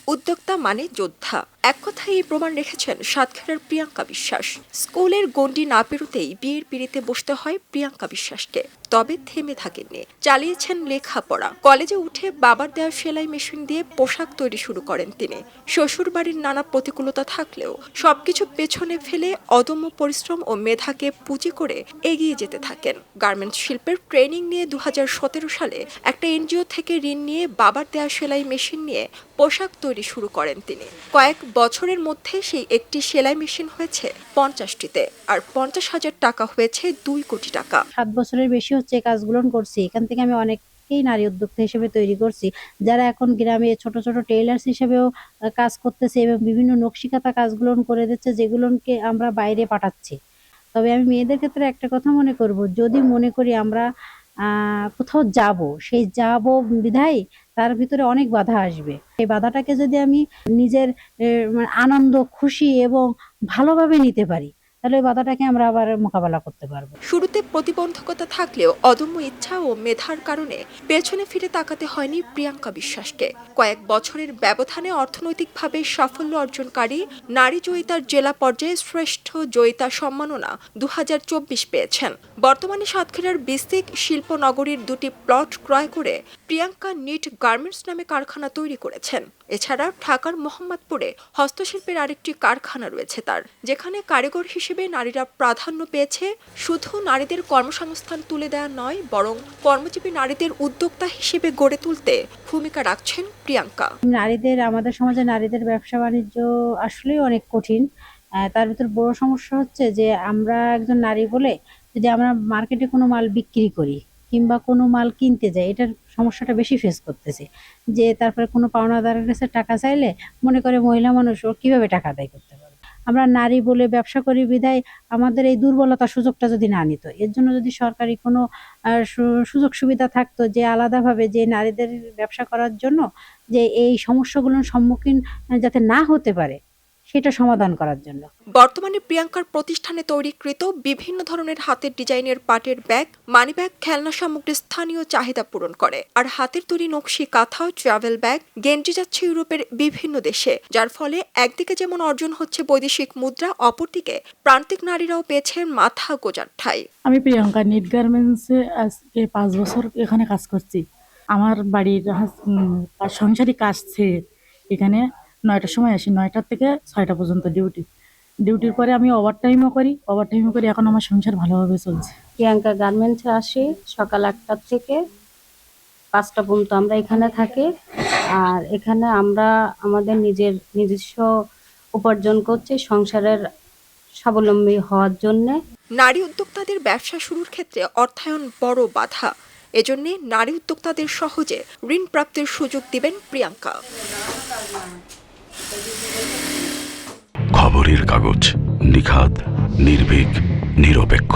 উদ্যোক্তা মানে যোদ্ধা, এক কথায় এই প্রমাণ রেখেছেন সাতক্ষীরার প্রিয়াঙ্কা বিশ্বাস। স্কুলের গণ্ডি না পেরোতেই বিয়ের পিঁড়িতে বসতে হয় প্রিয়াঙ্কা বিশ্বাসকে। তবে থেমে থাকেননি, চালিয়েছেন লেখাপড়া। কলেজে উঠে বাবার দেওয়া সেলাই মেশিন দিয়ে পোশাক তৈরি শুরু করেন তিনি। শ্বশুরবাড়ির নানা প্রতিকূলতা থাকলেও সবকিছু পেছনে ফেলে অদম্য পরিশ্রম ও মেধাকে পুঁজি করে এগিয়ে যেতে থাকেন। গার্মেন্টস শিল্পের ট্রেনিং নিয়ে 2017 সালে একটা এনজিও থেকে ঋণ নিয়ে বাবার দেওয়া সেলাই মেশিন নিয়ে পোশাক তৈরি শুরু করেন তিনি। কয়েক বছরের মধ্যে সেই একটি সেলাই মেশিন হয়েছে 50টিতে, আর 50,000 টাকা হয়েছে 2 কোটি টাকা। 7 বছরের বেশি হচ্ছে কাজগুলো করছি। এখান থেকে আমি অনেককেই নারী উদ্যোক্তা হিসেবে তৈরি করছি, যারা এখন গ্রামে ছোট ছোট টেইলার্স হিসেবেও কাজ করতেছে এবং বিভিন্ন নকশিকাঁথা কাজগুলো করে দিচ্ছে, যেগুলোকে আমরা বাইরে পাঠাচ্ছি। তবে আমি মেয়েদের ক্ষেত্রে একটা কথা মনে করব, যদি মনে করি আমরা কোথাও যাব, সেই যাব বিধায় তার ভিতরে অনেক বাধা আসবে। এই বাধাটাকে যদি আমি নিজের আনন্দ, খুশি এবং ভালোভাবে নিতে পারি, তাহলে ওই বাধাটাকে আমরা আবার মোকাবেলা করতে পারবো। শুরুতে প্রতিবন্ধকতা থাকলেও অদম্য ইচ্ছা ও মেধার কারণে পেছনে ফিরে তাকাতে হয়নি প্রিয়াঙ্কা বিশ্বাসকে। কয়েক বছরের ব্যবধানে অর্থনৈতিকভাবে সাফল্য অর্জনকারী নারী জয়িতার জেলা পর্যায়ে শ্রেষ্ঠ জয়িতা সম্মাননা 2024 পেয়েছেন। বর্তমানে সাতক্ষীরার বিস্তিক শিল্পনগরীর 2টি প্লট ক্রয় করে প্রিয়াঙ্কা নিট গার্মেন্টস নামে কারখানা তৈরি করেছেন। এছাড়া ঢাকার মোহাম্মদপুরে হস্তশিল্পের আরেকটি কারখানা রয়েছে তার, যেখানে কারিগর হিসেবে নারীরা প্রাধান্য পেয়েছে। শুধু নারীদের কর্মসংস্থান তুলে দেওয়া নয়, বরং কর্মজীবী নারীদের উদ্যোক্তা হিসেবে গড়ে তুলতে ভূমিকা রাখছেন প্রিয়াঙ্কা। আমাদের সমাজে নারীদের ব্যবসা বাণিজ্য আসলেই অনেক কঠিন। তার ভিতর বড় সমস্যা হচ্ছে যে আমরা একজন নারী বলে যদি আমরা মার্কেটে কোনো মাল বিক্রি করি কিংবা কোনো মাল কিনতে যাই, এটার সমস্যাটা বেশি ফেস করতেছি। যে তারপরে কোনো পাওনাদারের কাছে টাকা চাইলে মনে করে মহিলা মানুষ ও কিভাবে টাকা আদায় করতে পারবে। আমরা নারী বলে ব্যবসা করি বিধায় আমাদের এই দুর্বলতার সুযোগটা যদি না নিত, এর জন্য যদি সরকারি কোনো সুযোগ সুবিধা থাকতো, যে আলাদাভাবে যে নারীদের ব্যবসা করার জন্য যে এই সমস্যাগুলোর সম্মুখীন যাতে না হতে পারে, সেটা সমাধান করার জন্য। বর্তমানে প্রিয়াঙ্কার প্রতিষ্ঠানে তৈরিকৃত বিভিন্ন ধরনের হাতের ডিজাইনের পাটের ব্যাগ, মানি ব্যাগ, খেলনা সামগ্রী স্থানীয় চাহিদা পূরণ করে। আর হাতের তৈরি নকশি কাঁথা, ট্রাভেল ব্যাগ, গেঞ্জি যাচ্ছে ইউরোপের বিভিন্ন দেশে, যার ফলে একদিকে যেমন অর্জন হচ্ছে বৈদেশিক মুদ্রা, অপরদিকে প্রান্তিক নারীরাও পেয়েছেন মাথা গোজার ঠাঁই। আমি প্রিয়াঙ্কা নিট গার্মেন্টসে আজকে 5 বছর এখানে কাজ করছি। আমার বাড়ির সংসারিক কাজ ছেড়ে এখানে 9টার সময় আসি, 9টা থেকে 6টা পর্যন্ত ডিউটির পরে আমি ওভারটাইমও করি। এখন আমার সংসার ভালোভাবে চলছে। প্রিয়াঙ্কা গার্মেন্টসে আসি সকাল 8টা থেকে 5টা পর্যন্ত আমরা এখানে থাকি। আর এখানে আমরা আমাদের নিজস্ব উপার্জন করছি সংসারের স্বাবলম্বী হওয়ার জন্য। নারী উদ্যোক্তাদের ব্যবসা শুরুর ক্ষেত্রে অর্থায়ন বড় বাধা। এজন্য নারী উদ্যোক্তাদের সহজে ঋণ প্রাপ্তির সুযোগ দিবেন প্রিয়াঙ্কা। খবরের কাগজ, নিখাত, নির্ভীক, নিরপেক্ষ।